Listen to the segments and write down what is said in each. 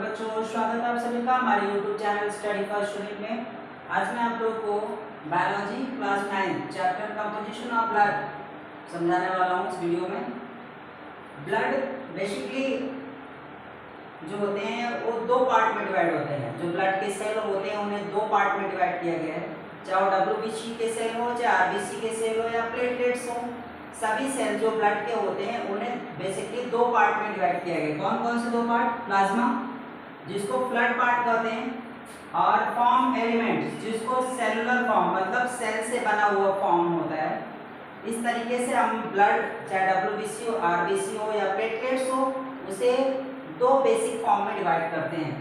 बच्चों, स्वागत है आप सभी का हमारे YouTube channel study first unit में। आज मैं आप लोग को biology class 9 chapter composition of blood समझाने वाला हूँ इस वीडियो में। ब्लड बेसिकली जो होते हैं वो दो पार्ट में डिवाइड होते हैं। जो ब्लड के सेल होते हैं उन्हें दो पार्ट में डिवाइड किया गया है, चाहे वो WBC के सेल हो, चाहे RBC के सेल हो या प्लेटलेट्स हो। सभी सेल जो ब्लड के होते हैं उन्हें बेसिकली दो पार्ट में डिवाइड किया गया है। कौन कौन से दो पार्ट? प्लाज्मा, जिसको फ्लड पार्ट कहते हैं, और फॉर्म एलिमेंट्स, जिसको सेलुलर फॉर्म मतलब सेल से बना हुआ फॉर्म होता है। इस तरीके से हम ब्लड चाहे WBC हो, RBC हो या प्लेटलेट्स हो, उसे दो बेसिक फॉर्म में डिवाइड करते हैं।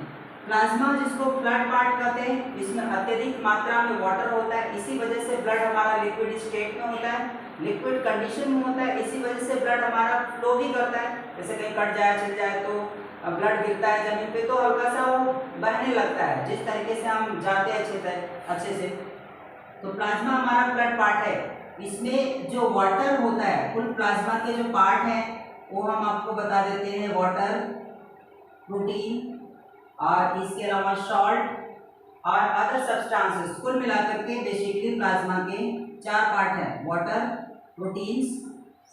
प्लाज्मा, जिसको फ्लड पार्ट कहते हैं, इसमें अत्यधिक मात्रा में वाटर होता है, इसी वजह से ब्लड हमारा लिक्विड स्टेट में होता है, लिक्विड कंडीशन में होता है, इसी वजह से ब्लड हमारा फ्लो भी करता है। जैसे कहीं कट जाए चल जाए तो ब्लड गिरता है जमीन पे तो हल्का सा वो बहने लगता है, जिस तरीके से हम जाते हैं अच्छे से। तो प्लाज्मा हमारा ब्लड पार्ट है। इसमें जो वाटर होता है, कुल प्लाज्मा के जो पार्ट हैं वो हम आपको बता देते हैं। वाटर, प्रोटीन और इसके अलावा सॉल्ट और अदर सब्सटेंसेस, कुल मिलाकर के बेसिकली प्लाज्मा के चार पार्ट हैं: वाटर, प्रोटीन्स,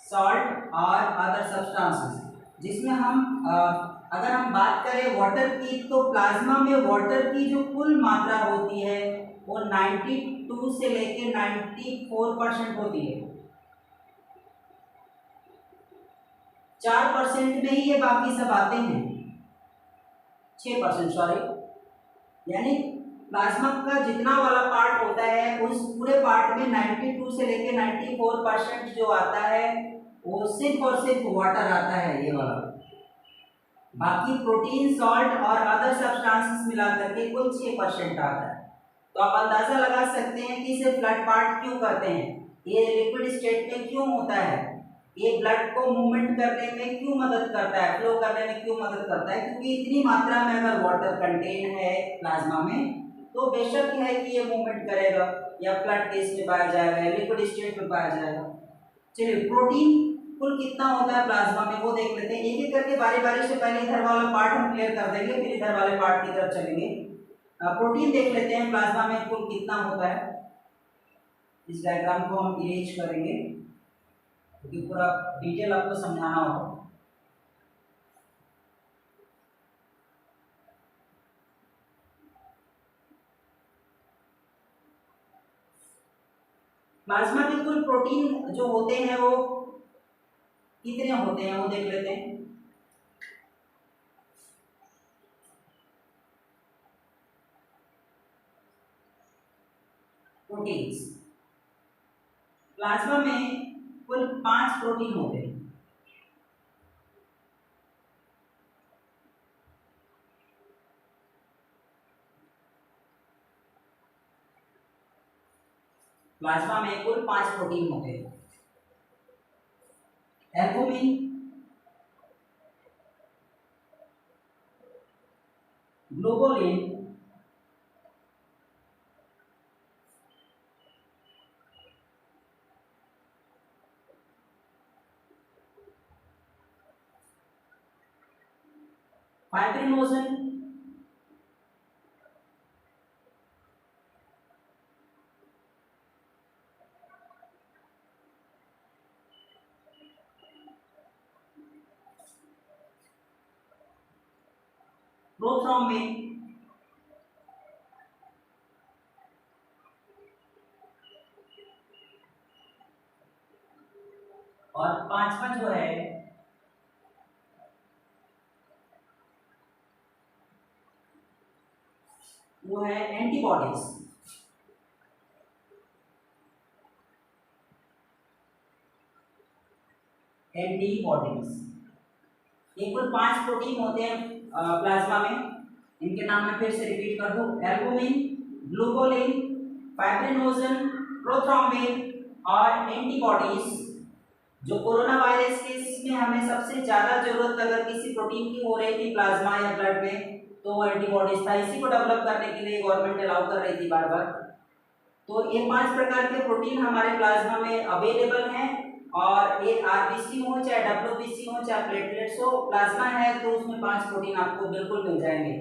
सॉल्ट और अदर सब्सटेंसेस। जिसमें हम अगर हम बात करें वाटर की, तो प्लाज्मा में वाटर की जो कुल मात्रा होती है वो 92 से लेकर 94% होती है। 4% में ही ये बाकी सब आते हैं, 6% सॉरी। यानी प्लाज्मा का जितना वाला पार्ट होता है उस पूरे पार्ट में 92 से लेकर 94% जो आता है वो सिर्फ और सिर्फ वाटर आता है, ये वाला। बाकी प्रोटीन, सॉल्ट और अदर सब्सटेंसेस मिलाकर के कुल 6% आता है। तो आप अंदाजा लगा सकते हैं कि इसे ब्लड पार्ट क्यों कहते हैं, ये लिक्विड स्टेट में क्यों होता है, ये ब्लड को मूवमेंट करने में क्यों मदद करता है, फ्लो करने में क्यों मदद करता है। क्योंकि इतनी मात्रा में अगर वाटर कंटेन है प्लाज्मा में तो बेशक है कि ये मूवमेंट करेगा या फ्लड केस में पाया जाएगा, लिक्विड स्टेट में पाया जाएगा। चलिए, प्रोटीन कुल कितना होता है प्लाज्मा में वो देख लेते हैं। एक एक करके बारी बारी से पहले इधर वाला पार्ट हम क्लियर कर देंगे, फिर इधर वाले पार्ट की तरफ चलेंगे। प्रोटीन देख लेते हैं प्लाज्मा में कुल कितना होता है। इस डायग्राम को हम इरेज करेंगे क्योंकि पूरा डिटेल आपको समझाना होगा। प्लाज्मा के कुल प्रोटीन जो होते हैं वो कितने होते हैं वो देख लेते हैं। प्रोटीन्स, प्लाज्मा में कुल 5 प्रोटीन होते हैं। प्लाज्मा में कुल 5 प्रोटीन होते हैं। एल्बुमिन, ग्लोबुलिन, फाइब्रिनोजन, प्रोथ्रोम्बिन, और पांचवा जो है वो है एंटीबॉडीज। ये कुल 5 प्रोटीन होते हैं प्लाज्मा में। इनके नाम मैं फिर से रिपीट कर दूं: एल्बुमिन, ग्लोबुलिन, फाइब्रिनोजन, प्रोथ्रोम्बिन और एंटीबॉडीज। जो कोरोना वायरस केस में हमें सबसे ज्यादा जरूरत अगर किसी प्रोटीन की हो रही थी प्लाज्मा या ब्लड में तो वो एंटीबॉडीज था। इसी को डेवलप करने के लिए गवर्नमेंट अलाउ कर रही थी बार बार। तो ये 5 प्रकार के प्रोटीन हमारे प्लाज्मा में अवेलेबल हैं और और एक आरबीसी हो चाहे डब्ल्यूबीसी हो चाहे प्लेटलेट्स हो, प्लाज्मा है तो उसमें 5 प्रोटीन आपको बिल्कुल मिल जाएंगे।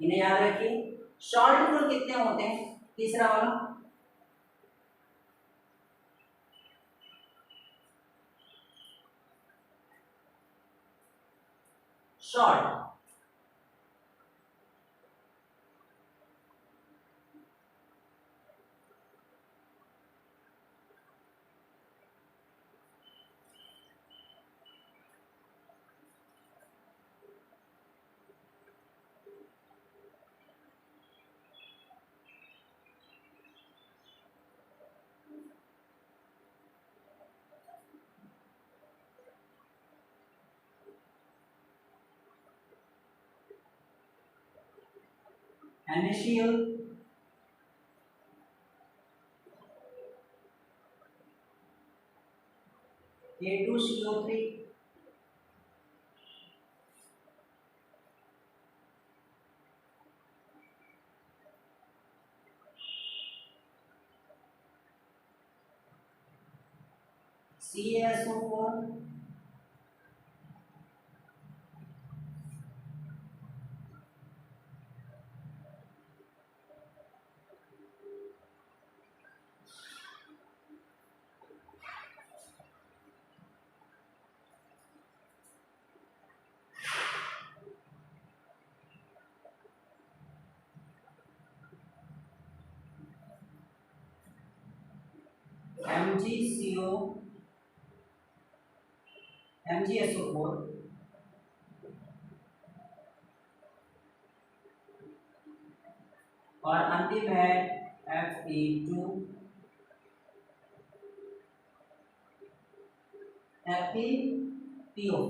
इन्हें याद रखिए। शॉर्ट कुल कितने होते हैं? तीसरा वाला short NaCl, K2CO3, CaSO4, MgSO4 और अंतिम है Fe2 FePO।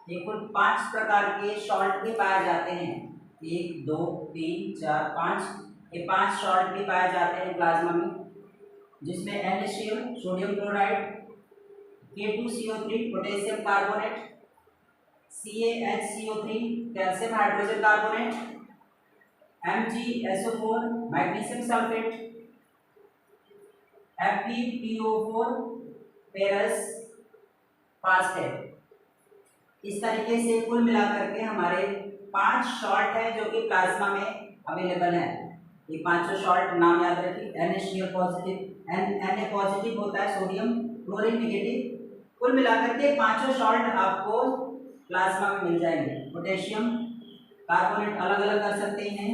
ये कुल 5 प्रकार के सॉल्ट भी पाए जाते हैं। 1 2 3 4 5, ये 5 सॉल्ट भी पाए जाते हैं प्लाज्मा में, जिसमें NaCl sodium chloride, K2CO3 potassium carbonate, CaHCO3 calcium hydrogen carbonate, MgSO4 magnesium sulphate, FePO4 ferrous phosphate. इस तरीके से कुल मिलाकर के हमारे 5 सॉल्ट है जो कि प्लाज्मा में अवेलेबल है। ये पांचों सॉल्ट नाम याद रखिए। NaCl पॉजिटिव, Na पॉजिटिव होता है सोडियम, क्लोरीन निगेटिव। कुल मिलाकर के पांचों सॉल्ट आपको प्लाज्मा में मिल जाएंगे। पोटेशियम कार्बोनेट अलग अलग कर सकते हैं।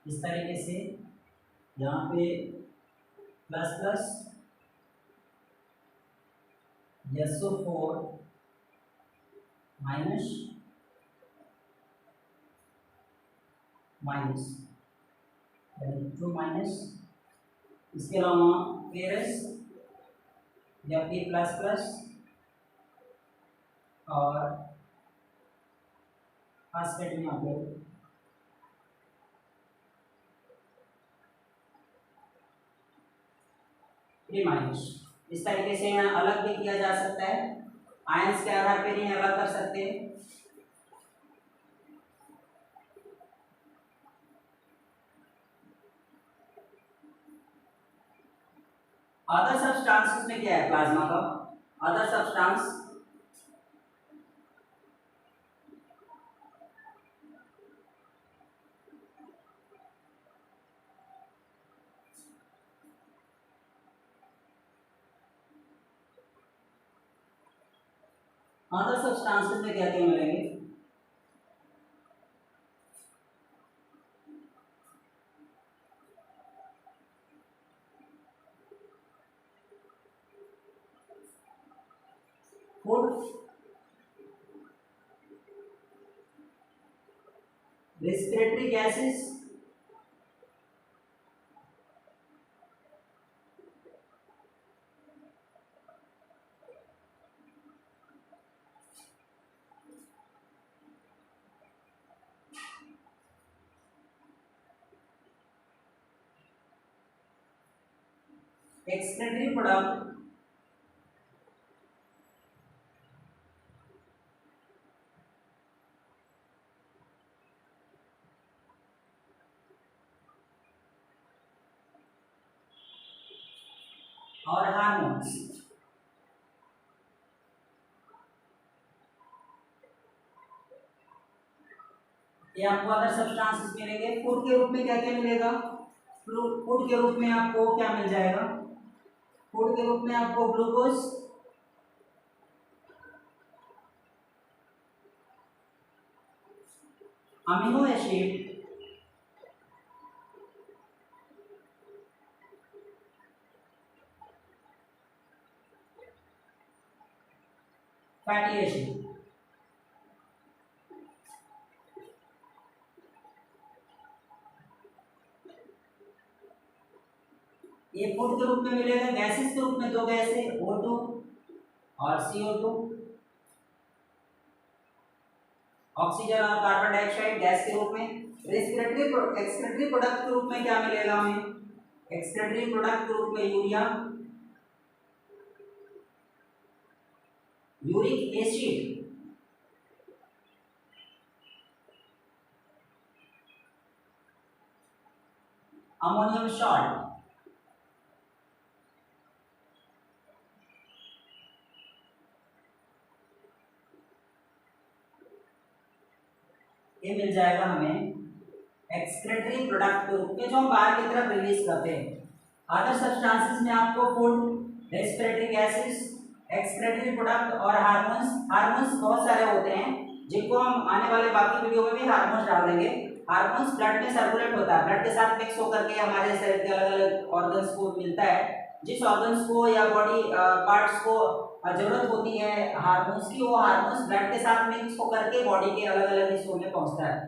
इस तरीके से यहाँ पे plus plus SO4 minus minus 2 minus, इसके अलावा फेरस या P प्लस प्लस और फास्फेट में आप लोग माइनस। इस तरीके से यहाँ अलग भी किया जा सकता है। आयंस के आधार पर नहीं अलग कर सकते। अदर सब्सटेंसेस में क्या है प्लाज्मा का? अदर सब्सटेंस अदर सब्सटेंसेस में क्या क्या मिलेंगे? Food, respiratory gases, excretory product, और हार्मोन्स। ये आपको अदर सब्सटेंसेस मिलेंगे। फूड के रूप में क्या क्या मिलेगा? फूड के रूप में आपको क्या मिल जाएगा? फूड के रूप में आपको glucose, amino acid, fatty acid. ये फूड के रूप में मिलेगा। गैसेस के रूप में दो गैस है, O2 और CO2। ऑक्सीजन और कार्बन डाइऑक्साइड गैस के रूप में। रेस्पिरेटरी एक्सक्रीटरी प्रोडक्ट के रूप में क्या मिलेगा हमें? एक्सक्रीटरी प्रोडक्ट के रूप में urea, uric acid, ammonium salt. ये मिल जाएगा हमें एक्सक्रीटरी प्रोडक्ट के रूप में, जो हम बाहर की तरफ रिलीज करते हैं। अदर सब्सटेंसेस में आपको food, respiratory gases, excretory product और हार्मोन्स। हार्मोन्स बहुत सारे होते हैं, जिनको हम आने वाले बाकी वीडियो में भी हार्मोन्स डाल देंगे। हार्मोन्स ब्लड में सर्कुलेट होता है, ब्लड के साथ मिक्स होकर के हमारे शरीर के अलग अलग ऑर्गन्स को मिलता है। जिस ऑर्गन्स को या बॉडी पार्ट्स को जरूरत होती है हार्मोन्स की, वो हार्मोन्स ब्लड के साथ मिक्स होकर के बॉडी के अलग अलग हिस्सों में पहुंचता है।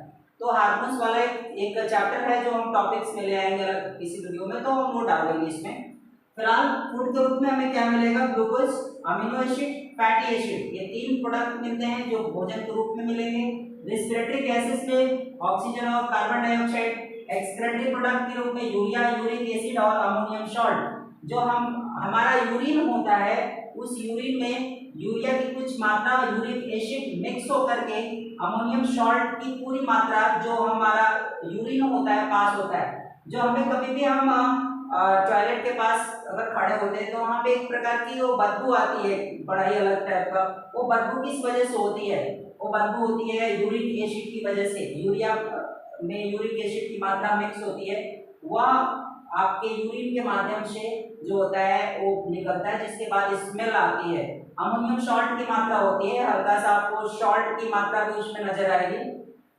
तो हार्मोन्स वाला एक चैप्टर है जो हम टॉपिक्स में ले आएंगे अलग किसी वीडियो में, तो हम वो डाल देंगे इसमें। फिलहाल फूड के रूप में हमें क्या मिलेगा? Glucose, amino acid, fatty acid. ये तीन प्रोडक्ट मिलते हैं जो भोजन के रूप में मिलेंगे। रेस्पिरेटरी गैसेस में ऑक्सीजन और कार्बन डाइऑक्साइड। एक्सक्रीटरी प्रोडक्ट के रूप में यूरिया, यूरिक एसिड और अमोनियम सॉल्ट। जो हमारा यूरिन होता है, उस यूरिन में यूरिया की कुछ मात्रा यूरिक एसिड मिक्स होकर के अमोनियम सॉल्ट की पूरी मात्रा जो हमारा यूरिन होता है पास होता है। जो हमें कभी भी हम टॉयलेट के पास अगर खड़े होते हैं तो वहाँ पे एक प्रकार की वो बदबू आती है, बड़ा ही अलग टाइप का। वो बदबू किस वजह से होती है? वो बदबू होती है यूरिक एसिड की वजह से। यूरिया में यूरिक एसिड की मात्रा मिक्स होती है, वह आपके यूरिन के माध्यम से जो होता है वो निकलता है, जिसके बाद स्मेल आती है। अमोनियम सॉल्ट की मात्रा होती है, हल्का सा आपको सॉल्ट की मात्रा भी उसमें नजर आएगी।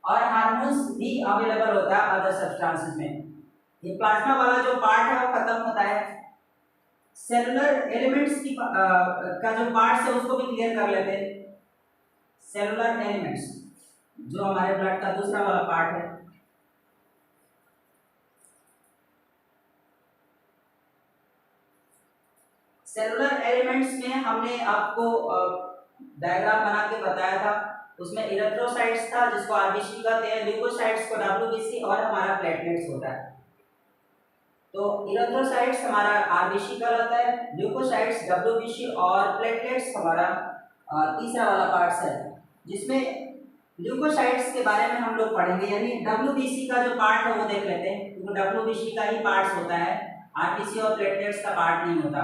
और हार्मोन्स भी अवेलेबल होता है अदर सब्सटेंसेस में। ये प्लाज्मा वाला जो पार्ट है वो खत्म होता है। सेलुलर एलिमेंट्स की का जो पार्ट्स है उसको भी क्लियर कर लेते हैं। सेलुलर एलिमेंट्स जो हमारे ब्लड का दूसरा वाला पार्ट है। सेलुलर एलिमेंट्स में हमने आपको डायग्राम बना के बताया था। उसमें इरेथ्रोसाइट्स था जिसको आरबीसी कहते हैं, ल्यूकोसाइट्स को डब्ल्यूबीसी और हमारा प्लेटलेट्स होता है। तो इरेथ्रोसाइट्स हमारा आरबीसी कहलाता है, ल्यूकोसाइट्स डब्ल्यूबीसी और प्लेटलेट्स हमारा तीसरा वाला पार्ट्स है, जिसमें ल्यूकोसाइट्स के बारे में हम लोग पढ़ेंगे। यानी डब्ल्यूबीसी का जो पार्ट है वो देख लेते हैं, क्योंकि डब्ल्यूबीसी का ही पार्ट्स होता है, आरबीसी और प्लेटलेट्स का पार्ट नहीं होता।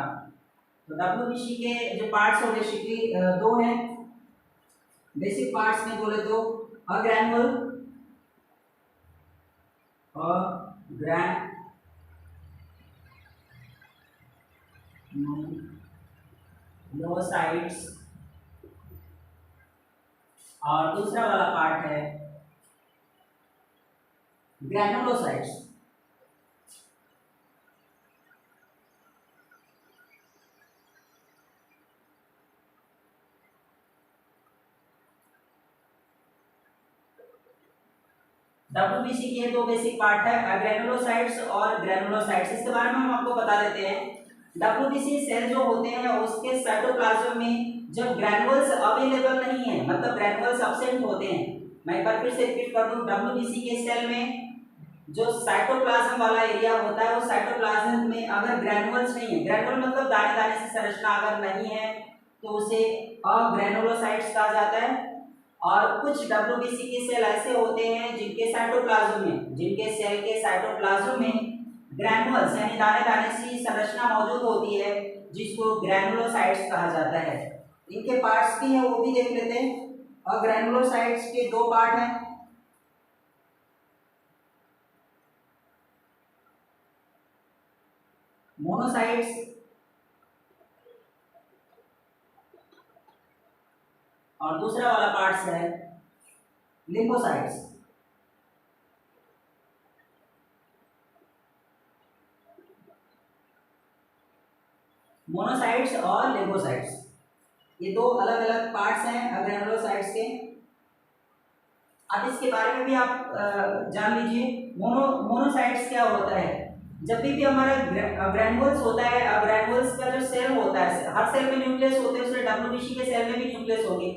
तो डब्ल्यूबीसी के जो पार्ट्स हैं बेसिकली दो हैं। बेसिक पार्ट्स में बोले तो अग्रैनुअल और ग्रैनुलोसाइट्स, और दूसरा वाला पार्ट है ग्रैनुलोसाइट्स। डब्ल्यूबीसी के दो बेसिक पार्ट है, ग्रेनुलोसाइट्स और ग्रेनुलोसाइट्स। इसके बारे में हम आपको बता देते हैं। डब्ल्यूबीसी सेल जो होते हैं उसके साइटोप्लाज्म में जब ग्रैनुअल्स अवेलेबल नहीं है, मतलब ग्रैनुअल्स एब्सेंट होते हैं, मैं एक बार फिर से रिपीट कर दूं, डब्ल्यूबीसी के सेल में जो साइटोप्लाज्म वाला एरिया होता है, वो साइटोप्लाज्म में अगर ग्रैनुअल्स नहीं है, ग्रैनुअल मतलब दाने दाने से संरचना अगर नहीं है, तो उसे अग्रैनुलोसाइट्स कहा जाता है। और कुछ डब्ल्यूबीसी के सेल ऐसे होते हैं जिनके साइटोप्लाज्म में, जिनके सेल के साइटोप्लाज्म में ग्रैनुअल्स यानी दाने दाने सी संरचना मौजूद होती है, जिसको ग्रैनुलोसाइट्स कहा जाता है। इनके पार्ट्स भी हैं, वो भी देख लेते हैं। और ग्रैनुलोसाइट्स के दो पार्ट हैं, मोनोसाइट्स और दूसरा वाला पार्ट्स है लिम्फोसाइट्स। मोनोसाइट्स और लिम्फोसाइट्स ये दो अलग अलग पार्ट्स हैं ग्रैनुलोसाइट्स के। अब इसके बारे में भी आप जान लीजिए। मोनोसाइट्स क्या होता है? जब भी हमारा ग्रैनुअल्स होता है, ग्रैनुअल्स का जो सेल होता है, हर सेल में न्यूक्लियस होते हैं, उसमें डब्ल्यूबीसी के सेल में भी न्यूक्लियस होंगे।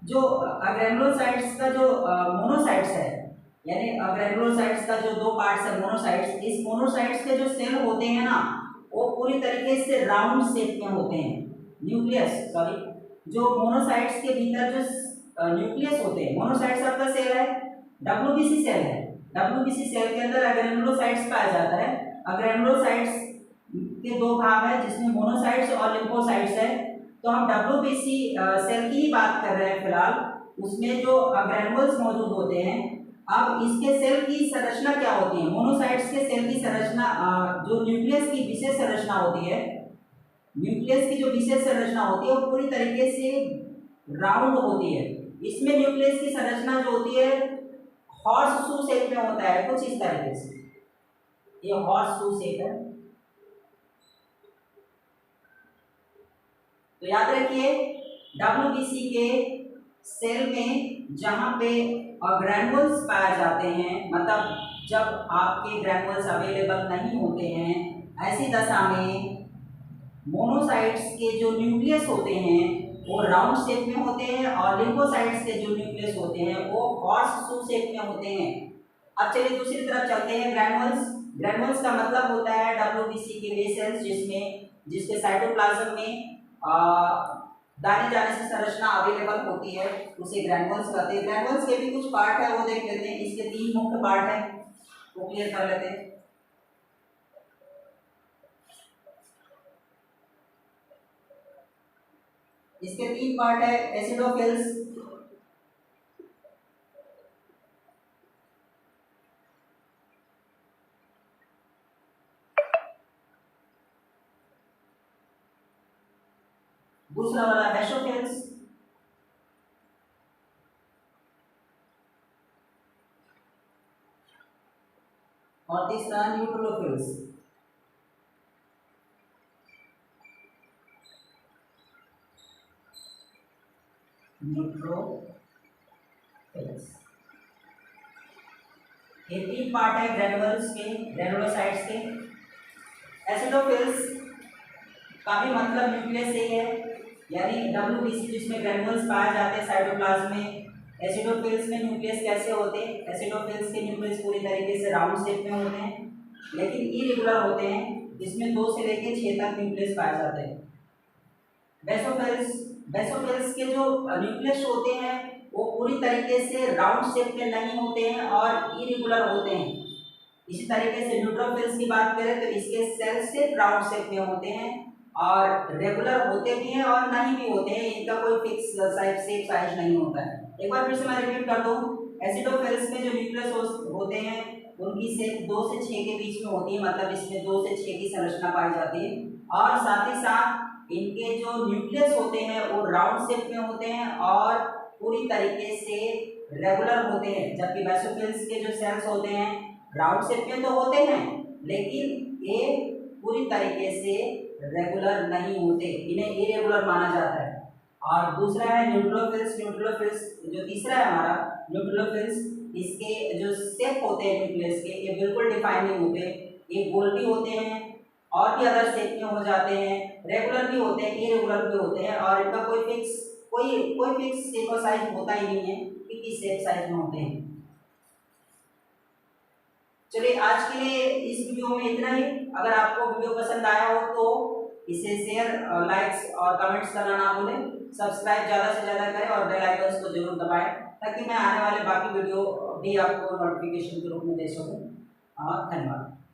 जो ग्रैनुलोसाइट्स का जो मोनोसाइट्स है, यानी ग्रैनुलोसाइट्स का जो दो पार्ट्स है मोनोसाइट्स, इस मोनोसाइट्स के जो सेल होते हैं ना, वो पूरी तरीके से राउंड शेप में होते हैं। जो मोनोसाइट्स के भीतर जो न्यूक्लियस होते हैं, मोनोसाइट्स आपका सेल है, डब्ल्यूबीसी सेल है, डब्ल्यूबीसी सेल के अंदर ग्रैनुलोसाइट्स पाया जाता है। ग्रैनुलोसाइट्स के दो भाग है, जिसमें मोनोसाइट्स और लिम्फोसाइट्स है। तो हम डब्ल्यूबीसी सेल की ही बात कर रहे हैं फिलहाल। उसमें जो ग्रैनुअल्स मौजूद होते हैं, अब इसके सेल की संरचना क्या होती है? मोनोसाइट्स के सेल की संरचना, जो न्यूक्लियस की विशेष संरचना होती है, न्यूक्लियस की जो विशेष संरचना होती है वो पूरी तरीके से राउंड होती है। इसमें न्यूक्लियस की संरचना जो होती है हॉर्स शू शेप में होता है, कुछ इस तरीके से। ये हॉर्स शू शेप है। तो याद रखिए, डब्ल्यूबीसी के सेल में जहां पे ग्रैनुअल्स पाए जाते हैं, मतलब जब आपके ग्रैनुअल्स अवेलेबल नहीं होते हैं, ऐसी दशा में मोनोसाइट्स के जो न्यूक्लियस होते हैं वो राउंड शेप में होते हैं, और लिम्फोसाइट्स के जो न्यूक्लियस होते हैं वो हॉर्स शू शेप में होते हैं। अब चलिए दूसरी तरफ चलते हैं। ग्रैनुअल्स, ग्रैनुअल्स का मतलब होता है डब्ल्यूबीसी के वे सेल्स जिसके साइटोप्लाज्म में दाने दाने से संरचना अवेलेबल होती है, उसे ग्रैनुअल्स कहते हैं। ग्रैनुअल्स के भी कुछ पार्ट है, वो देख लेते हैं। इसके तीन मुख्य पार्ट है, वो क्लियर कर लेते हैं। इसके तीन पार्ट है, एसिडोफिल्स, दूसरा वाला बेसोफिल्स, और तीसरा न्यूट्रोफिल्स। ये तीन पार्ट है ग्रैनुअल्स के, ग्रैनुलोसाइट्स के। एसिडोफिल्स का भी मतलब न्यूक्लियस से ही है, यानी डब्ल्यूबीसी जिसमें ग्रैनुअल्स पाए जाते हैं साइटोप्लाज्म में। एसिडोफिल्स में न्यूक्लियस कैसे होते हैं? एसिडोफिल्स के न्यूक्लियस पूरी तरीके से राउंड शेप में होते हैं, लेकिन इरेगुलर होते हैं। इसमें 2 से लेकर 6 तक न्यूक्लियस पाए जाते हैं। बेसोफिल्स के जो न्यूक्लियस होते हैं वो पूरी तरीके से राउंड शेप में नहीं होते हैं और इरेगुलर होते हैं। इसी तरीके से न्यूट्रोफिल्स की बात करें तो इसके सेल सिर्फ राउंड शेप में होते हैं और रेगुलर होते भी हैं और नहीं भी होते हैं। इनका कोई फिक्स शेप साइज नहीं होता है। एक बार फिर से मैं रिपीट कर दूं, एसिडोफिल्स में जो न्यूक्लियस होते हैं उनकी शेप 2 से 6 के बीच में होती है, मतलब इसमें 2 से 6 की संरचना पाई जाती है। और साथ ही साथ इनके जो न्यूक्लियस होते हैं वो राउंड शेप में होते हैं और पूरी तरीके से रेगुलर होते हैं, जबकि बेसोफिल्स के जो सेल्स होते हैं राउंड शेप में तो होते हैं, लेकिन ये पूरी तरीके से रेगुलर नहीं होते, इन्हें इरेगुलर माना जाता है। और दूसरा है न्यूट्रोफिल्स। न्यूट्रोफिल्स जो तीसरा है हमारा न्यूट्रोफिल्स, इसके जो शेप होते हैं न्यूक्लियस के ये बिल्कुल डिफाइन नहीं होते, ये गोल भी होते हैं और भी अदर शेप में हो जाते हैं, रेगुलर भी होते हैं, इरेगुलर भी होते हैं, और इनका कोई फिक्स शेप और साइज होता ही नहीं है कि किस शेप साइज में होते हैं। चलिए आज के लिए इस वीडियो में इतना ही। अगर आपको वीडियो पसंद आया हो तो इसे शेयर, लाइक्स और कमेंट्स करना ना भूलें। सब्सक्राइब ज़्यादा से ज़्यादा करें और बेल आइकन को जरूर दबाएं ताकि मैं आने वाले बाकी वीडियो भी आपको नोटिफिकेशन के रूप में दे सकूं। धन्यवाद।